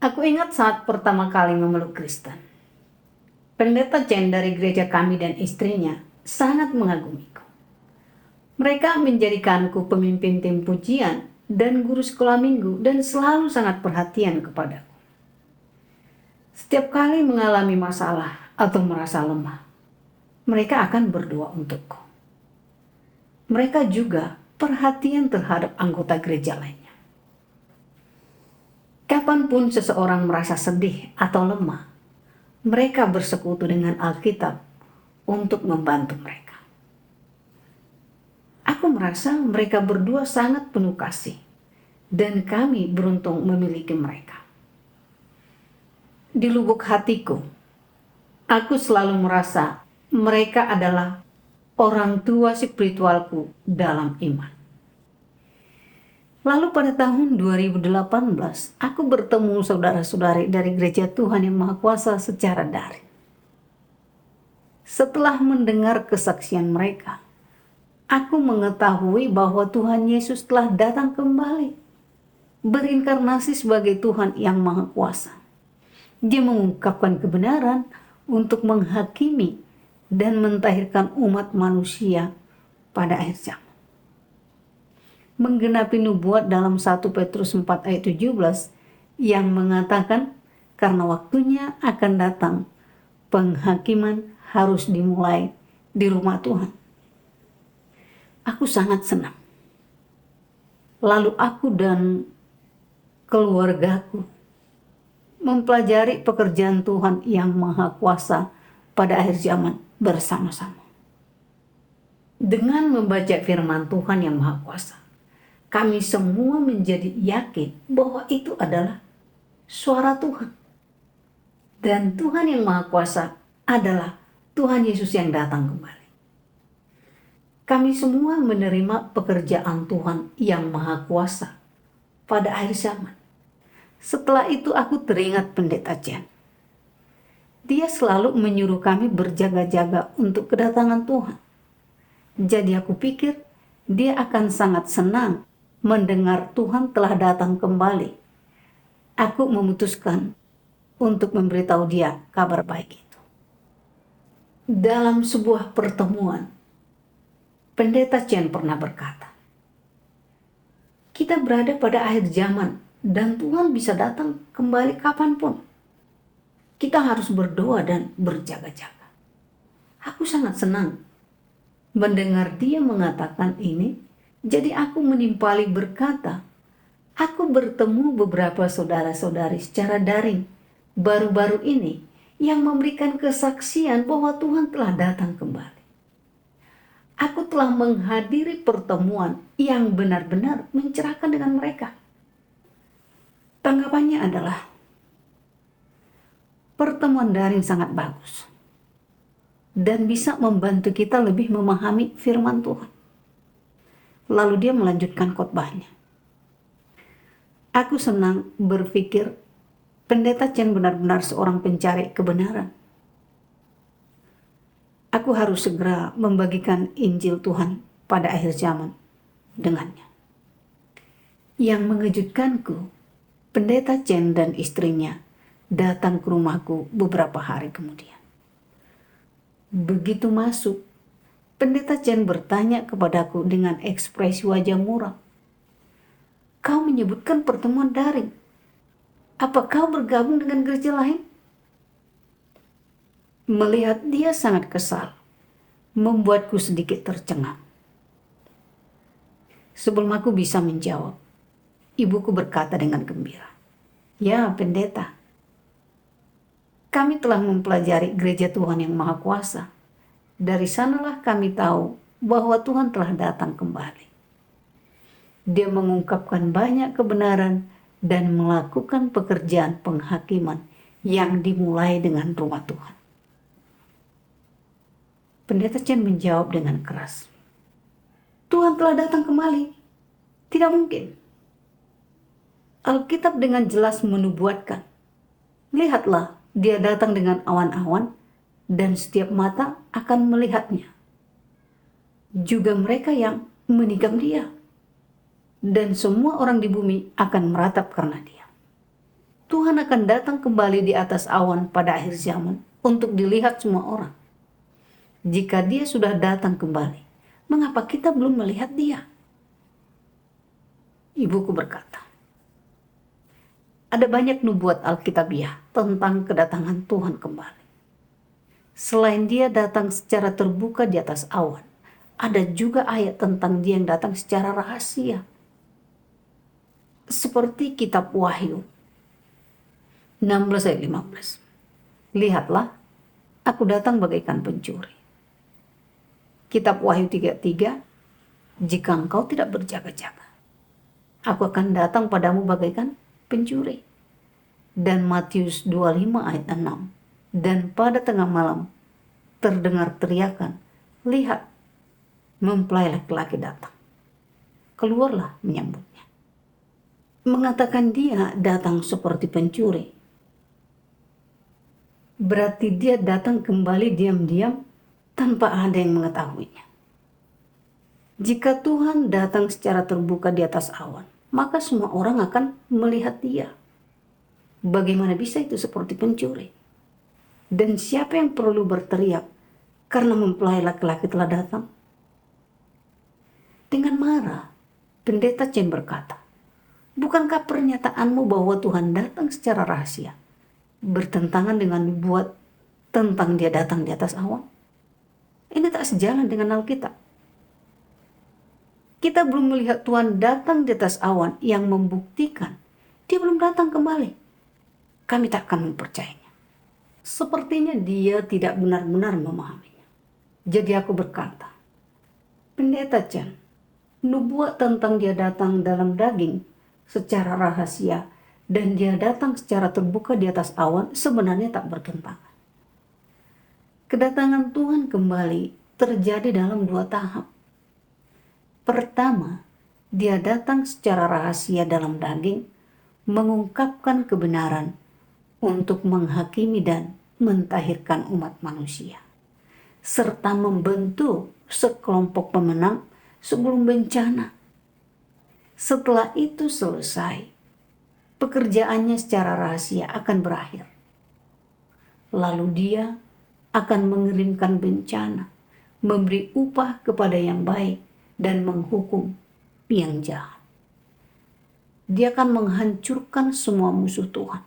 Aku ingat saat pertama kali memeluk Kristen. Pendeta Chen dari gereja kami dan istrinya sangat mengagumiku. Mereka menjadikanku pemimpin tim pujian dan guru sekolah minggu dan selalu sangat perhatian kepadaku. Setiap kali mengalami masalah atau merasa lemah, mereka akan berdoa untukku. Mereka juga perhatian terhadap anggota gereja lainnya. Kapanpun seseorang merasa sedih atau lemah, mereka bersekutu dengan Alkitab untuk membantu mereka. Aku merasa mereka berdua sangat penuh kasih, dan kami beruntung memiliki mereka. Di lubuk hatiku, aku selalu merasa mereka adalah orang tua spiritualku dalam iman. Lalu pada tahun 2018, aku bertemu saudara-saudari dari Gereja Tuhan Yang Maha Kuasa secara daring. Setelah mendengar kesaksian mereka, aku mengetahui bahwa Tuhan Yesus telah datang kembali, berinkarnasi sebagai Tuhan Yang Maha Kuasa. Dia mengungkapkan kebenaran untuk menghakimi dan mentahirkan umat manusia pada akhir zaman. Menggenapi nubuat dalam 1 Petrus 4 ayat 17 yang mengatakan karena waktunya akan datang, penghakiman harus dimulai di rumah Tuhan. Aku sangat senang. Lalu aku dan keluargaku mempelajari pekerjaan Tuhan yang Maha Kuasa pada akhir zaman bersama-sama. Dengan membaca firman Tuhan yang Maha Kuasa, kami semua menjadi yakin bahwa itu adalah suara Tuhan. Dan Tuhan yang Maha Kuasa adalah Tuhan Yesus yang datang kembali. Kami semua menerima pekerjaan Tuhan yang Maha Kuasa pada akhir zaman. Setelah itu aku teringat Pendeta Chen. Dia selalu menyuruh kami berjaga-jaga untuk kedatangan Tuhan. Jadi aku pikir dia akan sangat senang mendengar Tuhan telah datang kembali. Aku memutuskan untuk memberitahu dia kabar baik itu. Dalam sebuah pertemuan, Pendeta Chen pernah berkata, kita berada pada akhir zaman dan Tuhan bisa datang kembali kapanpun. Kita harus berdoa dan berjaga-jaga. Aku sangat senang mendengar dia mengatakan ini. Jadi aku menimpali berkata, aku bertemu beberapa saudara-saudari secara daring baru-baru ini yang memberikan kesaksian bahwa Tuhan telah datang kembali. Aku telah menghadiri pertemuan yang benar-benar mencerahkan dengan mereka. Tanggapannya adalah, pertemuan daring sangat bagus dan bisa membantu kita lebih memahami firman Tuhan. Lalu dia melanjutkan khotbahnya. Aku senang berpikir Pendeta Chen benar-benar seorang pencari kebenaran. Aku harus segera membagikan Injil Tuhan pada akhir zaman dengannya. Yang mengejutkanku, Pendeta Chen dan istrinya datang ke rumahku beberapa hari kemudian. Begitu masuk, Pendeta Chen bertanya kepadaku dengan ekspresi wajah muram. Kau menyebutkan pertemuan daring. Apa kau bergabung dengan gereja lain? Melihat dia sangat kesal, membuatku sedikit tercengang. Sebelum aku bisa menjawab, ibuku berkata dengan gembira, ya pendeta, kami telah mempelajari gereja Tuhan yang Maha Kuasa. Dari sanalah kami tahu bahwa Tuhan telah datang kembali. Dia mengungkapkan banyak kebenaran dan melakukan pekerjaan penghakiman yang dimulai dengan rumah Tuhan. Pendeta Chen menjawab dengan keras, Tuhan telah datang kembali. Tidak mungkin. Alkitab dengan jelas menubuatkan. Lihatlah, dia datang dengan awan-awan dan setiap mata akan melihatnya. Juga mereka yang menikam dia. Dan semua orang di bumi akan meratap karena dia. Tuhan akan datang kembali di atas awan pada akhir zaman untuk dilihat semua orang. Jika dia sudah datang kembali, mengapa kita belum melihat dia? Ibuku berkata, ada banyak nubuat Alkitabiah tentang kedatangan Tuhan kembali. Selain dia datang secara terbuka di atas awan, ada juga ayat tentang dia yang datang secara rahasia. Seperti kitab Wahyu 16 ayat 15. Lihatlah, aku datang bagaikan pencuri. Kitab Wahyu 33, jika engkau tidak berjaga-jaga, aku akan datang padamu bagaikan pencuri. Dan Matius 25 ayat 6. Dan pada tengah malam terdengar teriakan, lihat, mempelai laki-laki datang. Keluarlah menyambutnya. Mengatakan dia datang seperti pencuri, berarti dia datang kembali diam-diam tanpa ada yang mengetahuinya. Jika Tuhan datang secara terbuka di atas awan, maka semua orang akan melihat dia. Bagaimana bisa itu seperti pencuri? Dan siapa yang perlu berteriak karena mempelai laki-laki telah datang? Dengan marah, pendeta Chen berkata, bukankah pernyataanmu bahwa Tuhan datang secara rahasia bertentangan dengan nubuat tentang dia datang di atas awan? Ini tak sejalan dengan Alkitab. Kita belum melihat Tuhan datang di atas awan yang membuktikan dia belum datang kembali. Kami tak akan mempercayainya. Sepertinya dia tidak benar-benar memahaminya. Jadi aku berkata, pendeta Chen, nubuat tentang dia datang dalam daging secara rahasia dan dia datang secara terbuka di atas awan sebenarnya tak bertentangan. Kedatangan Tuhan kembali terjadi dalam 2 tahap. Pertama, dia datang secara rahasia dalam daging, mengungkapkan kebenaran untuk menghakimi dan mentahirkan umat manusia, serta membentuk sekelompok pemenang sebelum bencana. Setelah itu selesai, pekerjaannya secara rahasia akan berakhir. Lalu dia akan mengirimkan bencana, memberi upah kepada yang baik, dan menghukum yang jahat. Dia akan menghancurkan semua musuh Tuhan,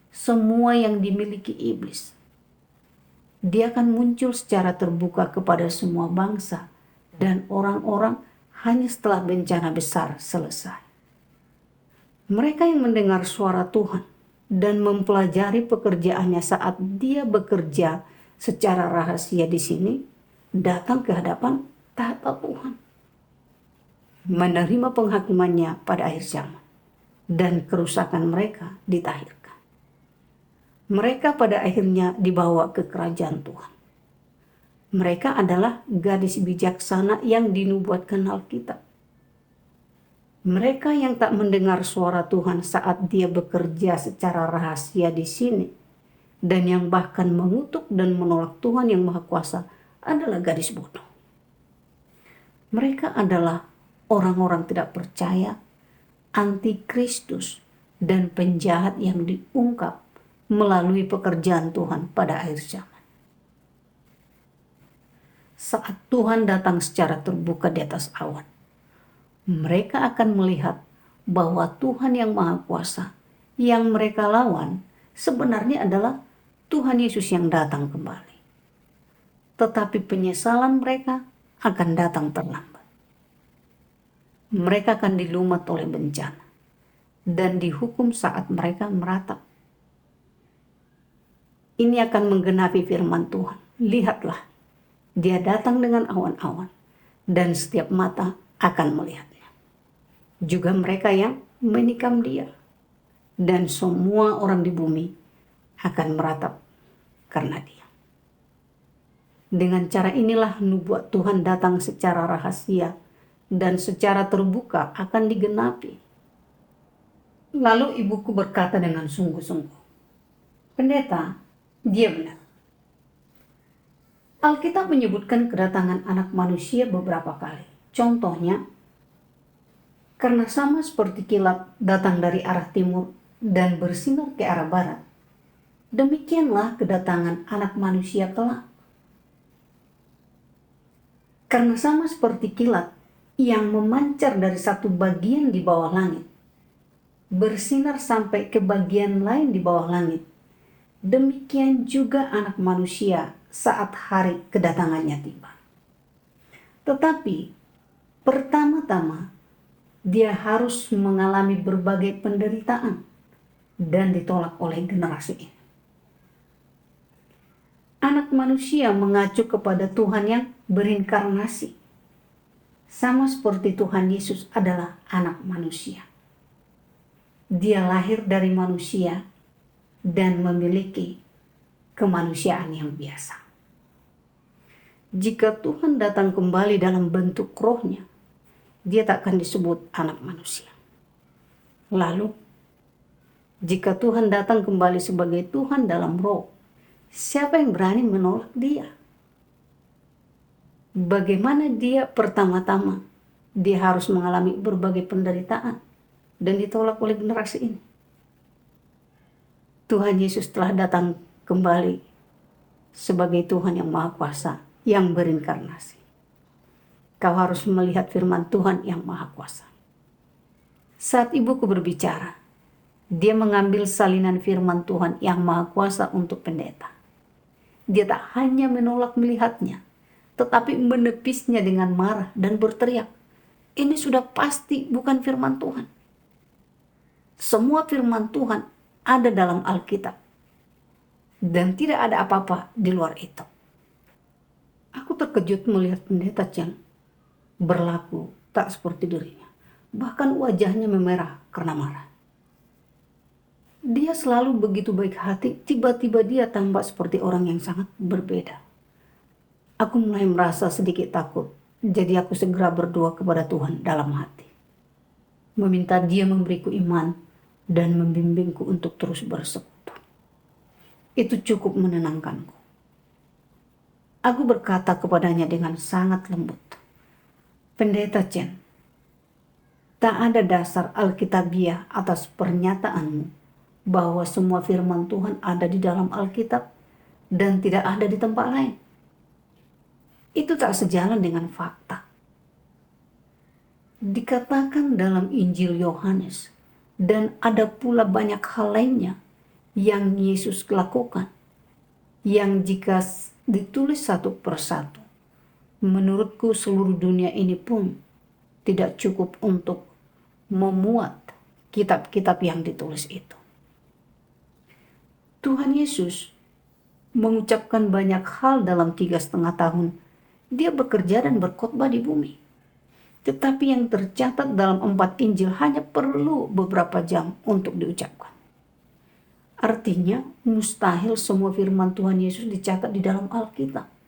semua yang dimiliki iblis. Dia akan muncul secara terbuka kepada semua bangsa dan orang-orang hanya setelah bencana besar selesai. Mereka yang mendengar suara Tuhan dan mempelajari pekerjaannya saat dia bekerja secara rahasia di sini, datang ke hadapan tahta Tuhan, menerima penghakimannya pada akhir zaman, dan kerusakan mereka ditahirkan. Mereka pada akhirnya dibawa ke kerajaan Tuhan. Mereka adalah gadis bijaksana yang dinubuatkan Alkitab. Mereka yang tak mendengar suara Tuhan saat dia bekerja secara rahasia di sini, dan yang bahkan mengutuk dan menolak Tuhan yang Maha Kuasa, adalah gadis bodoh. Mereka adalah orang-orang tidak percaya, antikristus, dan penjahat yang diungkap melalui pekerjaan Tuhan pada akhir zaman. Saat Tuhan datang secara terbuka di atas awan, mereka akan melihat bahwa Tuhan yang Maha Kuasa yang mereka lawan sebenarnya adalah Tuhan Yesus yang datang kembali. Tetapi penyesalan mereka akan datang terlambat. Mereka akan dilumat oleh bencana dan dihukum saat mereka meratap. Ini akan menggenapi firman Tuhan. Lihatlah, dia datang dengan awan-awan dan setiap mata akan melihatnya. Juga mereka yang menikam dia, dan semua orang di bumi akan meratap karena dia. Dengan cara inilah nubuat Tuhan datang secara rahasia dan secara terbuka akan digenapi. Lalu ibuku berkata dengan sungguh-sungguh, pendeta, dia benar. Alkitab menyebutkan kedatangan anak manusia beberapa kali. Contohnya, karena sama seperti kilat datang dari arah timur dan bersinar ke arah barat. Demikianlah kedatangan Anak Manusia kelak. Karena sama seperti kilat yang memancar dari satu bagian di bawah langit, bersinar sampai ke bagian lain di bawah langit, demikian juga Anak Manusia saat hari kedatangannya tiba. Tetapi pertama-tama dia harus mengalami berbagai penderitaan dan ditolak oleh generasi ini. Anak Manusia mengacu kepada Tuhan yang berinkarnasi, sama seperti Tuhan Yesus adalah Anak Manusia. Dia lahir dari manusia dan memiliki kemanusiaan yang biasa. Jika Tuhan datang kembali dalam bentuk rohnya, dia tak akan disebut Anak Manusia. Lalu, jika Tuhan datang kembali sebagai Tuhan dalam roh, siapa yang berani menolak dia? Bagaimana dia pertama-tama dia harus mengalami berbagai penderitaan dan ditolak oleh generasi ini? Tuhan Yesus telah datang kembali sebagai Tuhan yang Maha Kuasa yang berinkarnasi. Kau harus melihat firman Tuhan yang Maha Kuasa. Saat ibuku berbicara, dia mengambil salinan firman Tuhan yang Maha Kuasa untuk pendeta. Dia tak hanya menolak melihatnya, tetapi menepisnya dengan marah dan berteriak, ini sudah pasti bukan firman Tuhan. Semua firman Tuhan ada dalam Alkitab, dan tidak ada apa-apa di luar itu. Aku terkejut melihat pendeta Chen berlaku tak seperti dirinya. Bahkan wajahnya memerah karena marah. Dia selalu begitu baik hati, tiba-tiba dia tampak seperti orang yang sangat berbeda. Aku mulai merasa sedikit takut, jadi aku segera berdoa kepada Tuhan dalam hati. Meminta dia memberiku iman dan membimbingku untuk terus bersekutu. Itu cukup menenangkanku. Aku berkata kepadanya dengan sangat lembut, Pendeta Chen, tak ada dasar Alkitabiah atas pernyataanmu bahwa semua firman Tuhan ada di dalam Alkitab dan tidak ada di tempat lain. Itu tak sejalan dengan fakta. Dikatakan dalam Injil Yohanes, dan ada pula banyak hal lainnya yang Yesus lakukan, yang jika ditulis satu persatu, menurutku seluruh dunia ini pun tidak cukup untuk memuat kitab-kitab yang ditulis itu. Tuhan Yesus mengucapkan banyak hal dalam 3,5 tahun dia bekerja dan berkhotbah di bumi. Tetapi yang tercatat dalam 4 Injil hanya perlu beberapa jam untuk diucapkan. Artinya mustahil semua firman Tuhan Yesus dicatat di dalam Alkitab.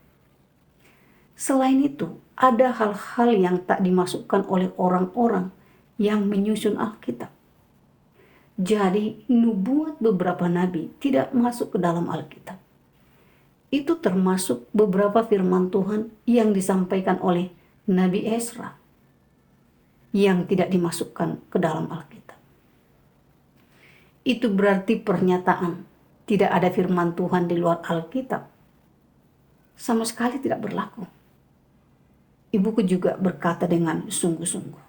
Selain itu, ada hal-hal yang tak dimasukkan oleh orang-orang yang menyusun Alkitab. Jadi nubuat beberapa nabi tidak masuk ke dalam Alkitab. Itu termasuk beberapa firman Tuhan yang disampaikan oleh Nabi Ezra yang tidak dimasukkan ke dalam Alkitab. Itu berarti pernyataan tidak ada firman Tuhan di luar Alkitab sama sekali tidak berlaku. Ibuku juga berkata dengan sungguh-sungguh.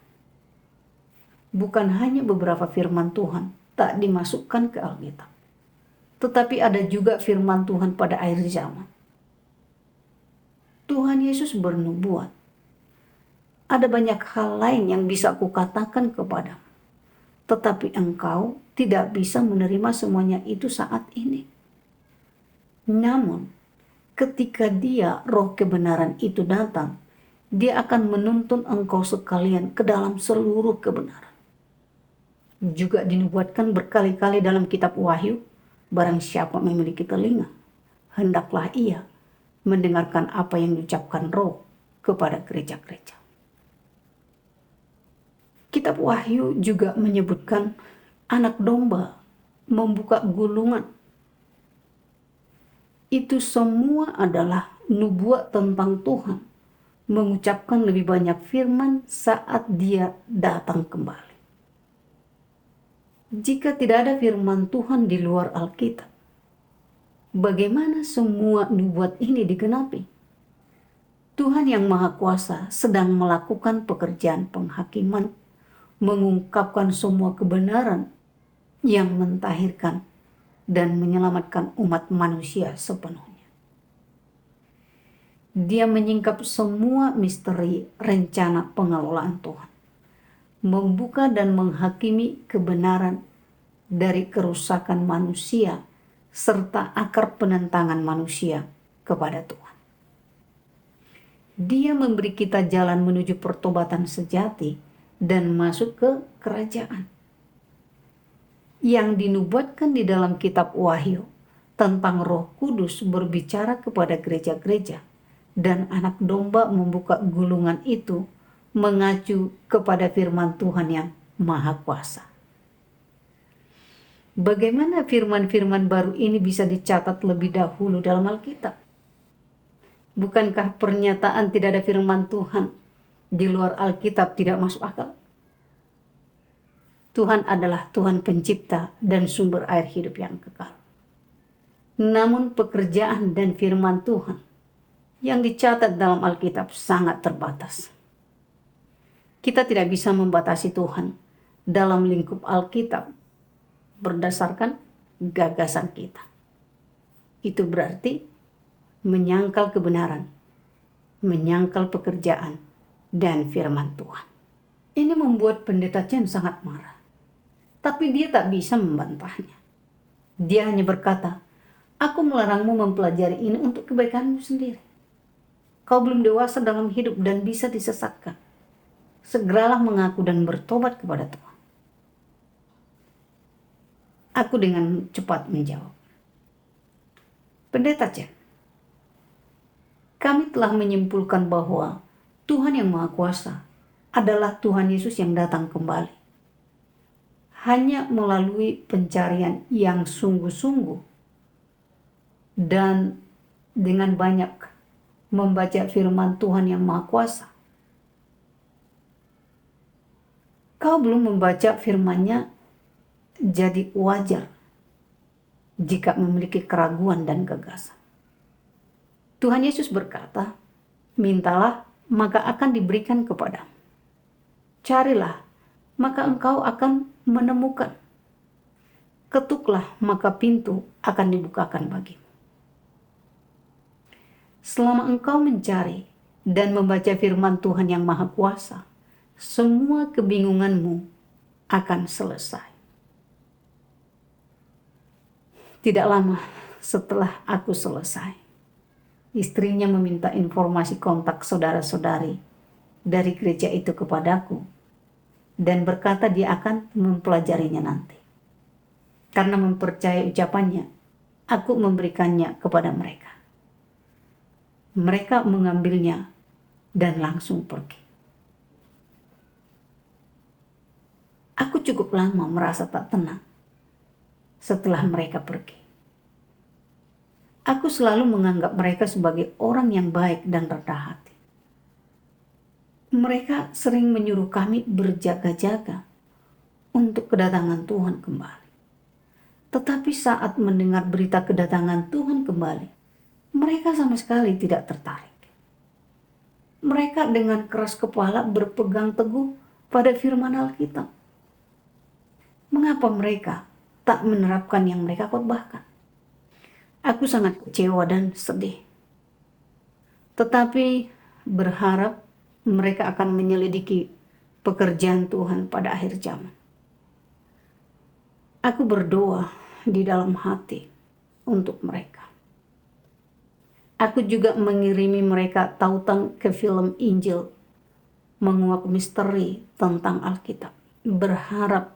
Bukan hanya beberapa firman Tuhan tak dimasukkan ke Alkitab, tetapi ada juga firman Tuhan pada akhir zaman. Tuhan Yesus bernubuat. Ada banyak hal lain yang bisa aku katakan kepadamu, tetapi engkau tidak bisa menerima semuanya itu saat ini. Namun, ketika dia roh kebenaran itu datang, dia akan menuntun engkau sekalian ke dalam seluruh kebenaran. Juga dinubuatkan berkali-kali dalam kitab Wahyu, barang siapa memiliki telinga, hendaklah ia mendengarkan apa yang diucapkan roh kepada gereja-gereja. Kitab Wahyu juga menyebutkan anak domba membuka gulungan. Itu semua adalah nubuat tentang Tuhan mengucapkan lebih banyak firman saat dia datang kembali. Jika tidak ada firman Tuhan di luar Alkitab, bagaimana semua nubuat ini digenapi? Tuhan yang Maha Kuasa sedang melakukan pekerjaan penghakiman, mengungkapkan semua kebenaran yang mentahirkan dan menyelamatkan umat manusia sepenuhnya. Dia menyingkap semua misteri rencana pengelolaan Tuhan, membuka dan menghakimi kebenaran dari kerusakan manusia serta akar penentangan manusia kepada Tuhan. Dia memberi kita jalan menuju pertobatan sejati dan masuk ke kerajaan. Yang dinubuatkan di dalam kitab Wahyu tentang Roh Kudus berbicara kepada gereja-gereja, dan anak domba membuka gulungan itu mengacu kepada firman Tuhan yang Maha Kuasa. Bagaimana firman-firman baru ini bisa dicatat lebih dahulu dalam Alkitab? Bukankah pernyataan tidak ada firman Tuhan di luar Alkitab tidak masuk akal? Tuhan adalah Tuhan pencipta dan sumber air hidup yang kekal. Namun pekerjaan dan firman Tuhan yang dicatat dalam Alkitab sangat terbatas. Kita tidak bisa membatasi Tuhan dalam lingkup Alkitab berdasarkan gagasan kita. Itu berarti menyangkal kebenaran, menyangkal pekerjaan dan firman Tuhan. Ini membuat pendeta Chen sangat marah. Tapi dia tak bisa membantahnya. Dia hanya berkata, "Aku melarangmu mempelajari ini untuk kebaikanmu sendiri. Kau belum dewasa dalam hidup dan bisa disesatkan. Segeralah mengaku dan bertobat kepada Tuhan." Aku dengan cepat menjawab, "Pendeta Chen, kami telah menyimpulkan bahwa Tuhan yang Maha Kuasa adalah Tuhan Yesus yang datang kembali. Hanya melalui pencarian yang sungguh-sungguh dan dengan banyak membaca firman Tuhan yang Maha Kuasa. Kau belum membaca firman-Nya, jadi wajar jika memiliki keraguan dan gagasan." Tuhan Yesus berkata, "Mintalah, maka akan diberikan kepadamu. Carilah, maka engkau akan menemukan. Ketuklah, maka pintu akan dibukakan bagimu." Selama engkau mencari dan membaca firman Tuhan yang Maha Kuasa, semua kebingunganmu akan selesai. Tidak lama setelah aku selesai, istrinya meminta informasi kontak saudara-saudari dari gereja itu kepadaku dan berkata dia akan mempelajarinya nanti. Karena mempercayai ucapannya, aku memberikannya kepada mereka. Mereka mengambilnya dan langsung pergi. Aku cukup lama merasa tak tenang setelah mereka pergi. Aku selalu menganggap mereka sebagai orang yang baik dan rendah hati. Mereka sering menyuruh kami berjaga-jaga untuk kedatangan Tuhan kembali. Tetapi saat mendengar berita kedatangan Tuhan kembali, mereka sama sekali tidak tertarik. Mereka dengan keras kepala berpegang teguh pada firman Alkitab. Mengapa mereka tak menerapkan yang mereka khotbahkan? Aku sangat kecewa dan sedih. Tetapi berharap mereka akan menyelidiki pekerjaan Tuhan pada akhir zaman. Aku berdoa di dalam hati untuk mereka. Aku juga mengirimi mereka tautan ke film Injil, menguak misteri tentang Alkitab. Berharap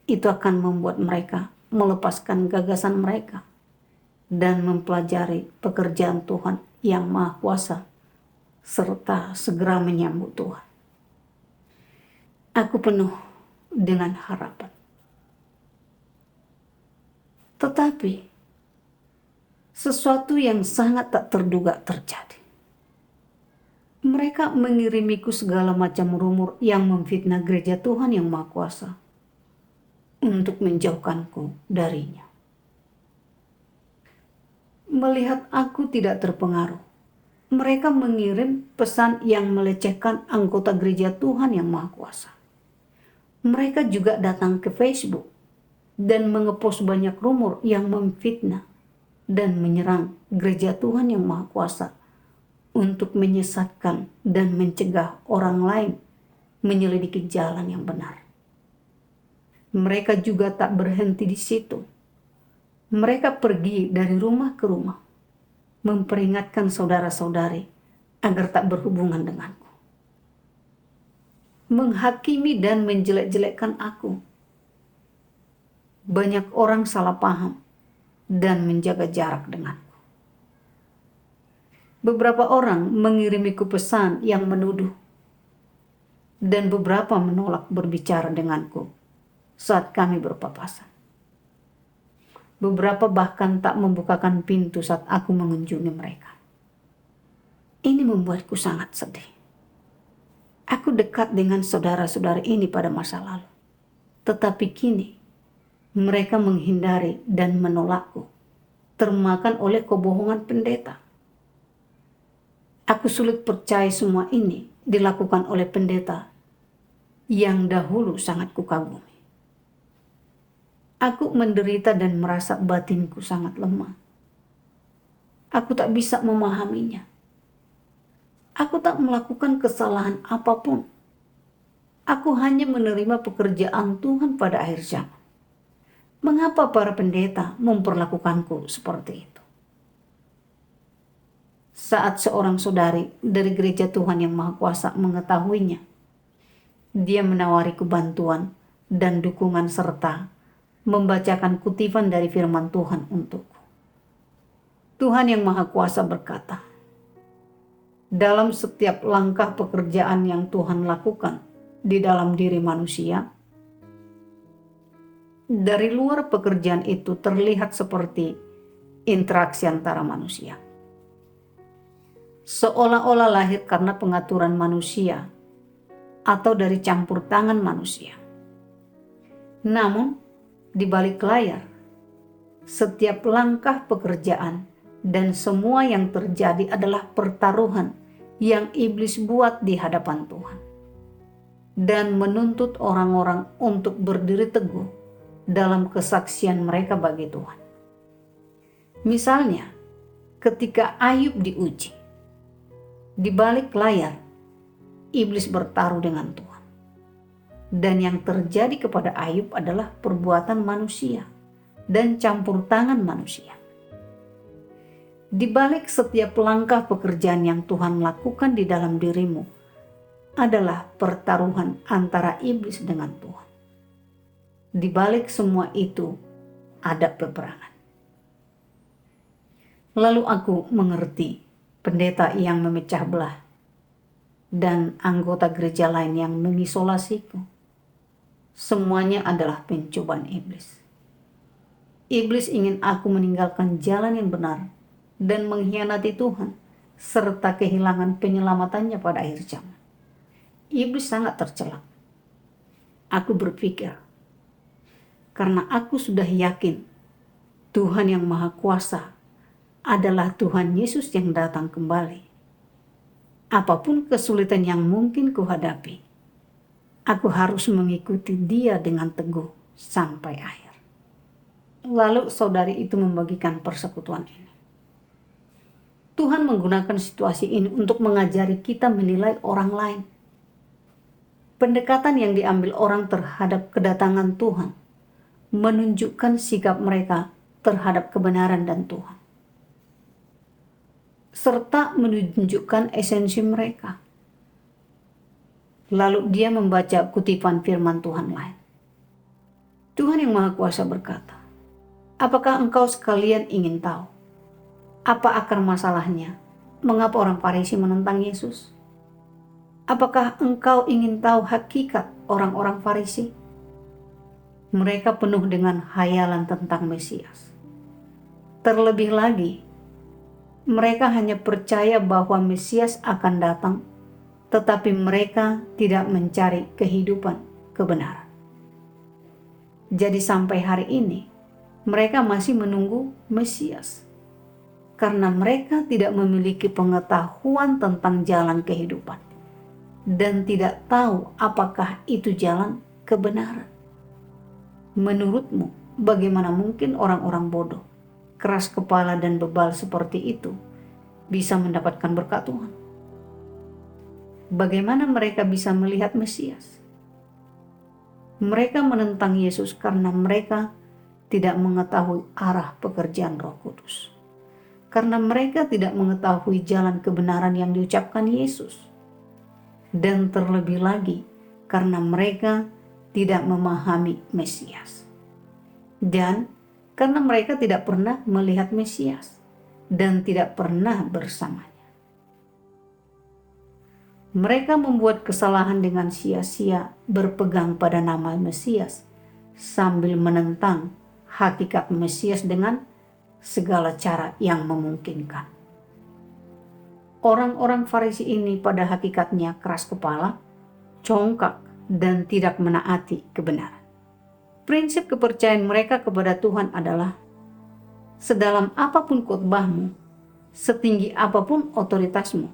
itu akan membuat mereka melepaskan gagasan mereka dan mempelajari pekerjaan Tuhan yang Maha Kuasa serta segera menyambut Tuhan. Aku penuh dengan harapan. Tetapi sesuatu yang sangat tak terduga terjadi. Mereka mengirimiku segala macam rumor yang memfitnah gereja Tuhan yang Maha Kuasa. untuk menjauhkanku darinya. Melihat aku tidak terpengaruh, mereka mengirim pesan yang melecehkan anggota gereja Tuhan yang Maha Kuasa. Mereka juga datang ke Facebook dan mengepost banyak rumor yang memfitnah dan menyerang gereja Tuhan yang Maha Kuasa untuk menyesatkan dan mencegah orang lain menyelidiki jalan yang benar. Mereka juga tak berhenti di situ. Mereka pergi dari rumah ke rumah, memperingatkan saudara-saudari agar tak berhubungan denganku, menghakimi dan menjelek-jelekkan aku. Banyak orang salah paham dan menjaga jarak denganku. Beberapa orang mengirimiku pesan yang menuduh, dan beberapa menolak berbicara denganku saat kami berpapasan. Beberapa bahkan tak membukakan pintu saat aku mengunjungi mereka. Ini membuatku sangat sedih. Aku dekat dengan saudara-saudara ini pada masa lalu. Tetapi kini, mereka menghindari dan menolakku, termakan oleh kebohongan pendeta. Aku sulit percaya semua ini dilakukan oleh pendeta yang dahulu sangat kukagumi. Aku menderita dan merasa batinku sangat lemah. Aku tak bisa memahaminya. Aku tak melakukan kesalahan apapun. Aku hanya menerima pekerjaan Tuhan pada akhir zaman. Mengapa para pendeta memperlakukanku seperti itu? Saat seorang saudari dari gereja Tuhan yang Maha Kuasa mengetahuinya, dia menawariku bantuan dan dukungan serta membacakan kutipan dari firman Tuhan untukku. Tuhan yang Maha Kuasa berkata, dalam setiap langkah pekerjaan yang Tuhan lakukan di dalam diri manusia, dari luar pekerjaan itu terlihat seperti interaksi antara manusia. Seolah-olah lahir karena pengaturan manusia atau dari campur tangan manusia. Namun, di balik layar, setiap langkah pekerjaan dan semua yang terjadi adalah pertaruhan yang iblis buat di hadapan Tuhan dan menuntut orang-orang untuk berdiri teguh dalam kesaksian mereka bagi Tuhan. Misalnya, ketika Ayub diuji, di balik layar, iblis bertaruh dengan Tuhan. Dan yang terjadi kepada Ayub adalah perbuatan manusia dan campur tangan manusia. Di balik setiap langkah pekerjaan yang Tuhan lakukan di dalam dirimu adalah pertaruhan antara iblis dengan Tuhan. Di balik semua itu ada peperangan. Lalu aku mengerti pendeta yang memecah belah dan anggota gereja lain yang mengisolasiku. Semuanya adalah pencobaan iblis. Iblis ingin aku meninggalkan jalan yang benar dan mengkhianati Tuhan serta kehilangan penyelamatannya pada akhir zaman. Iblis sangat tercela. Aku berpikir, karena aku sudah yakin Tuhan yang Maha Kuasa adalah Tuhan Yesus yang datang kembali. Apapun kesulitan yang mungkin kuhadapi, aku harus mengikuti Dia dengan teguh sampai akhir. Lalu saudari itu membagikan persekutuan ini. Tuhan menggunakan situasi ini untuk mengajari kita menilai orang lain. Pendekatan yang diambil orang terhadap kedatangan Tuhan menunjukkan sikap mereka terhadap kebenaran dan Tuhan, serta menunjukkan esensi mereka. Lalu dia membaca kutipan firman Tuhan lain. Tuhan yang Maha Kuasa berkata, apakah engkau sekalian ingin tahu apa akar masalahnya? Mengapa orang Farisi menentang Yesus? Apakah engkau ingin tahu hakikat orang-orang Farisi? Mereka penuh dengan hayalan tentang Mesias. Terlebih lagi, mereka hanya percaya bahwa Mesias akan datang, tetapi mereka tidak mencari kehidupan kebenaran. Jadi sampai hari ini, mereka masih menunggu Mesias. Karena mereka tidak memiliki pengetahuan tentang jalan kehidupan. Dan tidak tahu apakah itu jalan kebenaran. Menurutmu, bagaimana mungkin orang-orang bodoh, keras kepala dan bebal seperti itu bisa mendapatkan berkat Tuhan? Bagaimana mereka bisa melihat Mesias? Mereka menentang Yesus karena mereka tidak mengetahui arah pekerjaan Roh Kudus. Karena mereka tidak mengetahui jalan kebenaran yang diucapkan Yesus. Dan terlebih lagi karena mereka tidak memahami Mesias. Dan karena mereka tidak pernah melihat Mesias dan tidak pernah bersamanya. Mereka membuat kesalahan dengan sia-sia berpegang pada nama Mesias sambil menentang hakikat Mesias dengan segala cara yang memungkinkan. Orang-orang Farisi ini pada hakikatnya keras kepala, congkak, dan tidak menaati kebenaran. Prinsip kepercayaan mereka kepada Tuhan adalah sedalam apapun khotbahmu, setinggi apapun otoritasmu,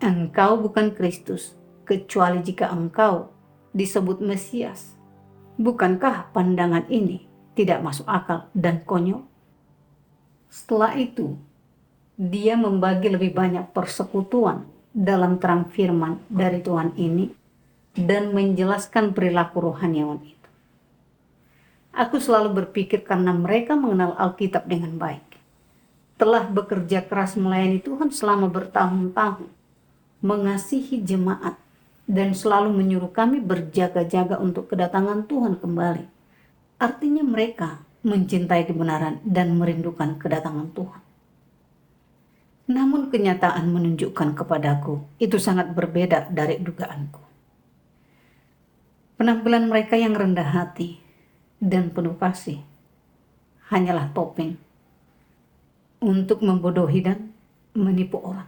engkau bukan Kristus, kecuali jika engkau disebut Mesias. Bukankah pandangan ini tidak masuk akal dan konyol? Setelah itu, dia membagi lebih banyak persekutuan dalam terang firman dari Tuhan ini dan menjelaskan perilaku rohaniawan itu. Aku selalu berpikir karena mereka mengenal Alkitab dengan baik, telah bekerja keras melayani Tuhan selama bertahun-tahun, mengasihi jemaat, dan selalu menyuruh kami berjaga-jaga untuk kedatangan Tuhan kembali. Artinya mereka mencintai kebenaran dan merindukan kedatangan Tuhan. Namun kenyataan menunjukkan kepadaku itu sangat berbeda dari dugaanku. Penampilan mereka yang rendah hati dan penuh kasih hanyalah topeng untuk membodohi dan menipu orang.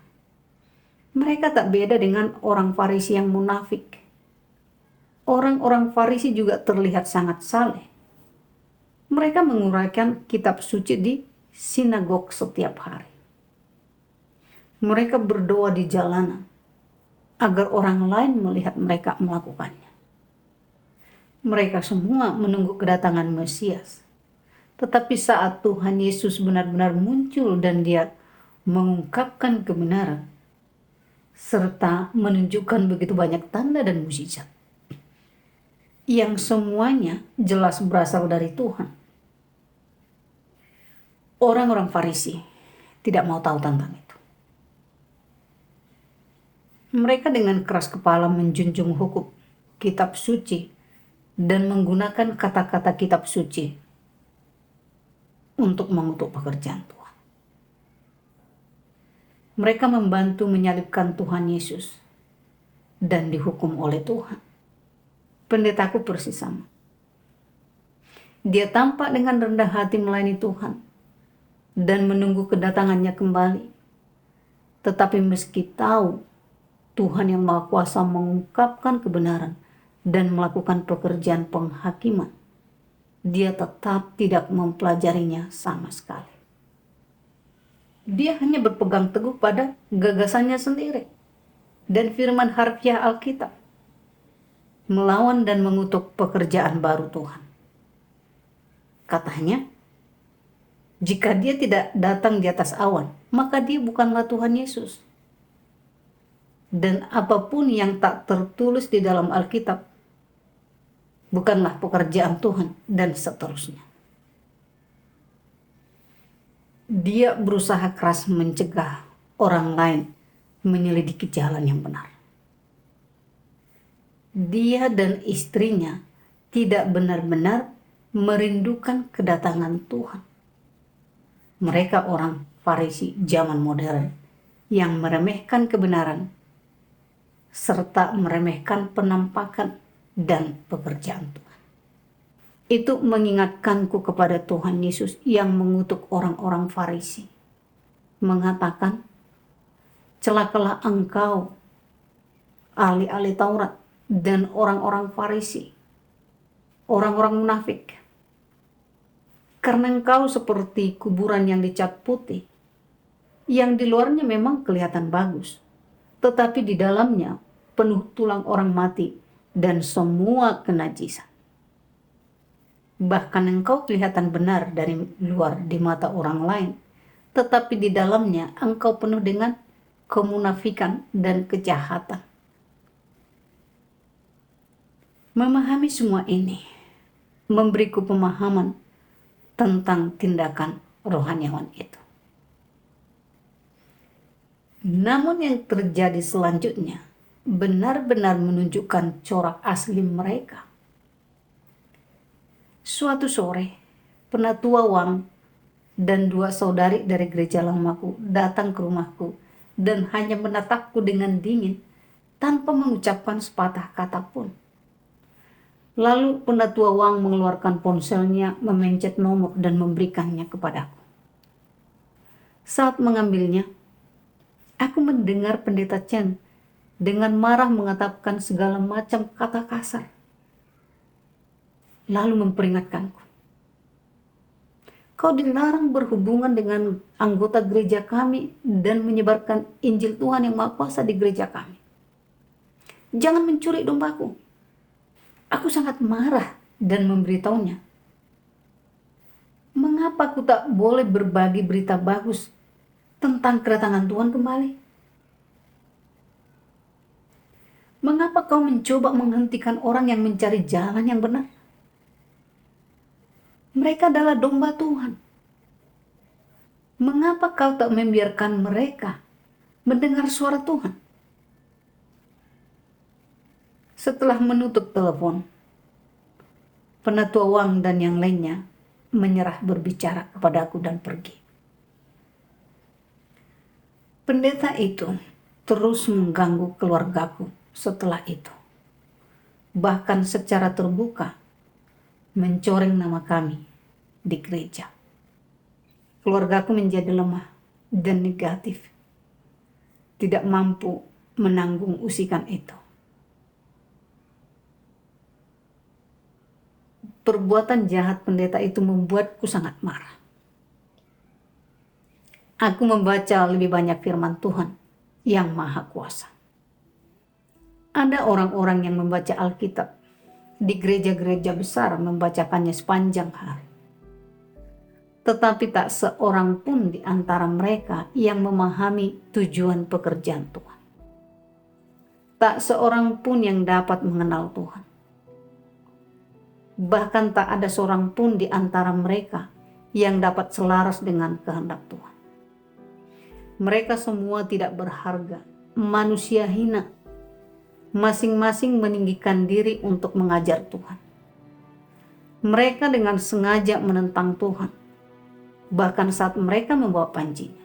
Mereka tak beda dengan orang Farisi yang munafik. Orang-orang Farisi juga terlihat sangat saleh. Mereka menguraikan kitab suci di sinagog setiap hari. Mereka berdoa di jalanan agar orang lain melihat mereka melakukannya. Mereka semua menunggu kedatangan Mesias. Tetapi saat Tuhan Yesus benar-benar muncul dan dia mengungkapkan kebenaran, serta menunjukkan begitu banyak tanda dan mukjizat yang semuanya jelas berasal dari Tuhan, orang-orang Farisi tidak mau tahu tentang itu. Mereka dengan keras kepala menjunjung hukum kitab suci dan menggunakan kata-kata kitab suci untuk mengutuk pekerjaan Tuhan. Mereka membantu menyalibkan Tuhan Yesus dan dihukum oleh Tuhan. Pendetaku persis sama. Dia tampak dengan rendah hati melayani Tuhan dan menunggu kedatangannya kembali. Tetapi meski tahu Tuhan yang Maha Kuasa mengungkapkan kebenaran dan melakukan pekerjaan penghakiman, dia tetap tidak mempelajarinya sama sekali. Dia hanya berpegang teguh pada gagasannya sendiri dan firman harfiah Alkitab, melawan dan mengutuk pekerjaan baru Tuhan. Katanya, jika dia tidak datang di atas awan, maka dia bukanlah Tuhan Yesus. Dan apapun yang tak tertulis di dalam Alkitab bukanlah pekerjaan Tuhan, dan seterusnya. Dia berusaha keras mencegah orang lain menyelidiki jalan yang benar. Dia dan istrinya tidak benar-benar merindukan kedatangan Tuhan. Mereka orang Farisi zaman modern yang meremehkan kebenaran serta meremehkan penampakan dan pekerjaan Tuhan. Itu mengingatkanku kepada Tuhan Yesus yang mengutuk orang-orang Farisi, mengatakan, celakalah engkau, ahli-ahli Taurat dan orang-orang Farisi, orang-orang munafik. Karena engkau seperti kuburan yang dicat putih, yang di luarnya memang kelihatan bagus, tetapi di dalamnya penuh tulang orang mati dan semua kenajisan. Bahkan engkau kelihatan benar dari luar di mata orang lain, tetapi di dalamnya engkau penuh dengan kemunafikan dan kejahatan. Memahami semua ini memberiku pemahaman tentang tindakan rohaniawan itu. Namun yang terjadi selanjutnya benar-benar menunjukkan corak asli mereka. Suatu sore, penatua Wang dan 2 saudari dari gereja lamaku datang ke rumahku dan hanya menatapku dengan dingin tanpa mengucapkan sepatah kata pun. Lalu penatua Wang mengeluarkan ponselnya, memencet nomor dan memberikannya kepadaku. Saat mengambilnya, aku mendengar pendeta Chen dengan marah mengatakan segala macam kata kasar. Lalu memperingatkanku, kau dilarang berhubungan dengan anggota gereja kami dan menyebarkan Injil Tuhan yang Maha Kuasa di gereja kami. Jangan mencuri dombaku. Aku sangat marah dan memberitahunya, mengapa aku tak boleh berbagi berita bagus tentang kedatangan Tuhan kembali? Mengapa kau mencoba menghentikan orang yang mencari jalan yang benar? Mereka adalah domba Tuhan. Mengapa kau tak membiarkan mereka mendengar suara Tuhan? Setelah menutup telepon, penatua Wang dan yang lainnya menyerah berbicara kepadaku dan pergi. Pendeta itu terus mengganggu keluargaku setelah itu. Bahkan secara terbuka mencoreng nama kami di gereja. Keluargaku menjadi lemah dan negatif, tidak mampu menanggung usikan itu. Perbuatan jahat pendeta itu membuatku sangat marah. Aku membaca lebih banyak firman Tuhan yang Maha Kuasa. Ada orang-orang yang membaca Alkitab di gereja-gereja besar, membacakannya sepanjang hari. Tetapi tak seorang pun di antara mereka yang memahami tujuan pekerjaan Tuhan. Tak seorang pun yang dapat mengenal Tuhan. Bahkan tak ada seorang pun di antara mereka yang dapat selaras dengan kehendak Tuhan. Mereka semua tidak berharga, manusia hina, masing-masing meninggikan diri untuk mengajar Tuhan. Mereka dengan sengaja menentang Tuhan, bahkan saat mereka membawa pancinya.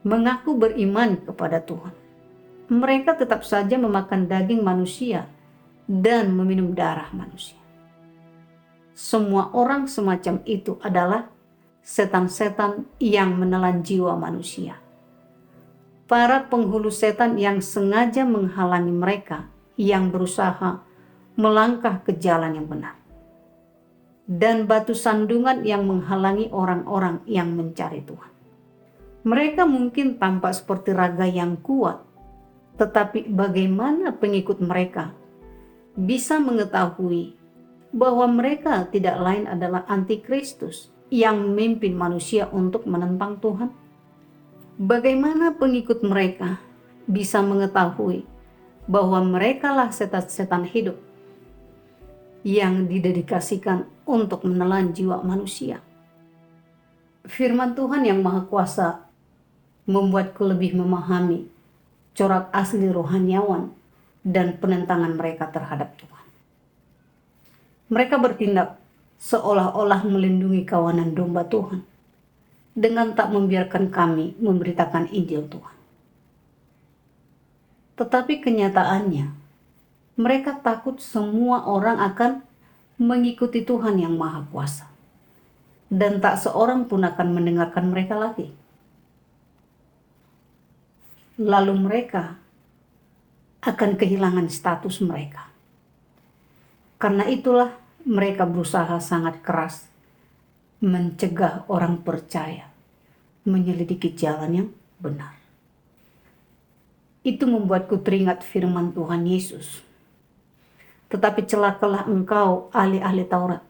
Mengaku beriman kepada Tuhan, mereka tetap saja memakan daging manusia dan meminum darah manusia. Semua orang semacam itu adalah setan-setan yang menelan jiwa manusia. Para penghulu setan yang sengaja menghalangi mereka yang berusaha melangkah ke jalan yang benar. Dan batu sandungan yang menghalangi orang-orang yang mencari Tuhan. Mereka mungkin tampak seperti raga yang kuat, tetapi bagaimana pengikut mereka bisa mengetahui bahwa mereka tidak lain adalah antikristus yang memimpin manusia untuk menentang Tuhan? Bagaimana pengikut mereka bisa mengetahui bahwa merekalah setan-setan hidup yang didedikasikan untuk menelan jiwa manusia? Firman Tuhan yang Maha Kuasa membuatku lebih memahami corak asli rohaniawan dan penentangan mereka terhadap Tuhan. Mereka bertindak seolah-olah melindungi kawanan domba Tuhan dengan tak membiarkan kami memberitakan Injil Tuhan. Tetapi kenyataannya, mereka takut semua orang akan mengikuti Tuhan yang Maha Kuasa, dan tak seorang pun akan mendengarkan mereka lagi. Lalu mereka akan kehilangan status mereka. Karena itulah mereka berusaha sangat keras mencegah orang percaya menyelidiki jalan yang benar. Itu membuatku teringat firman Tuhan Yesus. Tetapi celakalah engkau ahli-ahli Taurat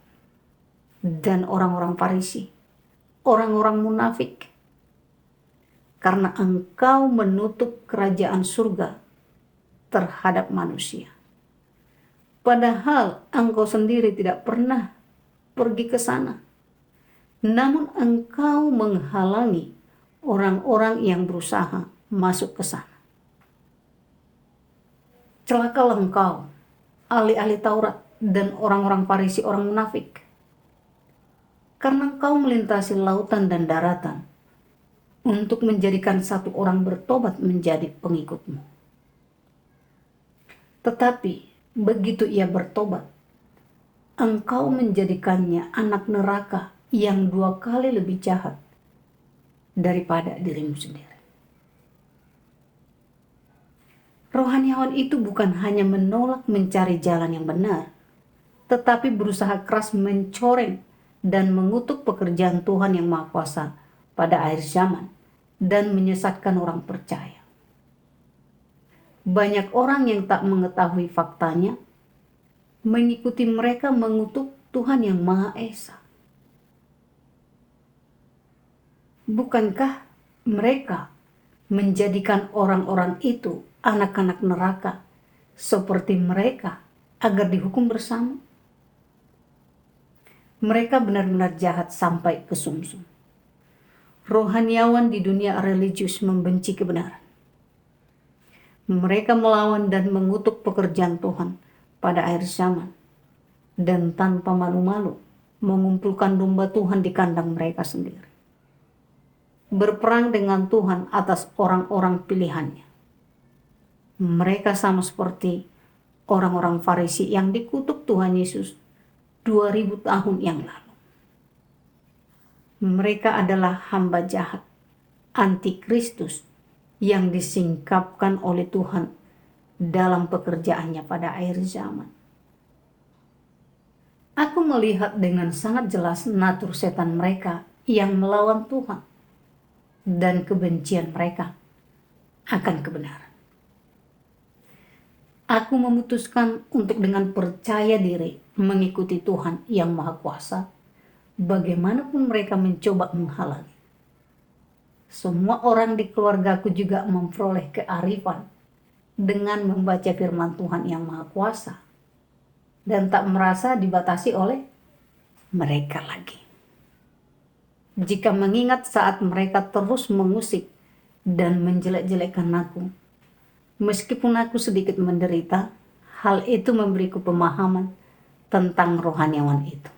dan orang-orang Farisi, orang-orang munafik, karena engkau menutup kerajaan surga terhadap manusia. Padahal engkau sendiri tidak pernah pergi ke sana. Namun engkau menghalangi orang-orang yang berusaha masuk ke sana. Celakalah engkau, ahli-ahli Taurat dan orang-orang Farisi, orang munafik. Karena engkau melintasi lautan dan daratan untuk menjadikan satu orang bertobat menjadi pengikutmu. Tetapi begitu ia bertobat, engkau menjadikannya anak neraka yang 2 kali lebih jahat daripada dirimu sendiri. Rohaniawan itu bukan hanya menolak mencari jalan yang benar, tetapi berusaha keras mencoreng dan mengutuk pekerjaan Tuhan yang Maha Kuasa pada akhir zaman dan menyesatkan orang percaya. Banyak orang yang tak mengetahui faktanya mengikuti mereka mengutuk Tuhan yang Maha Esa. Bukankah mereka menjadikan orang-orang itu anak-anak neraka seperti mereka agar dihukum bersama? Mereka benar-benar jahat sampai ke sumsum. Rohaniawan di dunia religius membenci kebenaran. Mereka melawan dan mengutuk pekerjaan Tuhan pada akhir zaman dan tanpa malu-malu mengumpulkan domba Tuhan di kandang mereka sendiri. Berperang dengan Tuhan atas orang-orang pilihannya. Mereka sama seperti orang-orang Farisi yang dikutuk Tuhan Yesus 2000 tahun yang lalu. Mereka adalah hamba jahat, antikristus yang disingkapkan oleh Tuhan dalam pekerjaannya pada akhir zaman. Aku melihat dengan sangat jelas natur setan mereka yang melawan Tuhan dan kebencian mereka akan kebenaran. Aku memutuskan untuk dengan percaya diri mengikuti Tuhan yang Maha Kuasa, bagaimanapun mereka mencoba menghalangi. Semua orang di keluargaku juga memperoleh kearifan dengan membaca firman Tuhan yang Maha Kuasa dan tak merasa dibatasi oleh mereka lagi. Jika mengingat saat mereka terus mengusik dan menjelek-jelekkan aku, meskipun aku sedikit menderita, hal itu memberiku pemahaman tentang rohaniawan itu.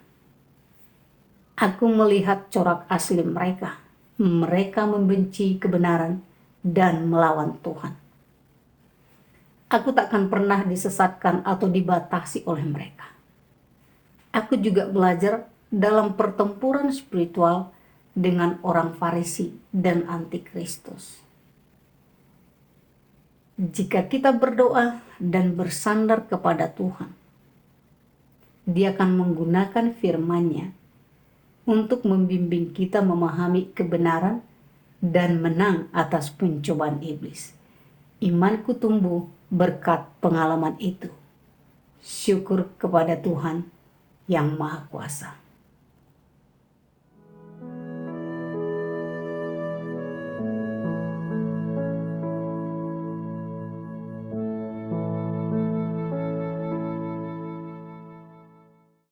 Aku melihat corak asli mereka. Mereka membenci kebenaran dan melawan Tuhan. Aku takkan pernah disesatkan atau dibatasi oleh mereka. Aku juga belajar dalam pertempuran spiritual dengan orang Farisi dan antikristus. Jika kita berdoa dan bersandar kepada Tuhan, Dia akan menggunakan firman-Nya untuk membimbing kita memahami kebenaran dan menang atas pencobaan iblis. Imanku tumbuh berkat pengalaman itu. Syukur kepada Tuhan yang Maha Kuasa.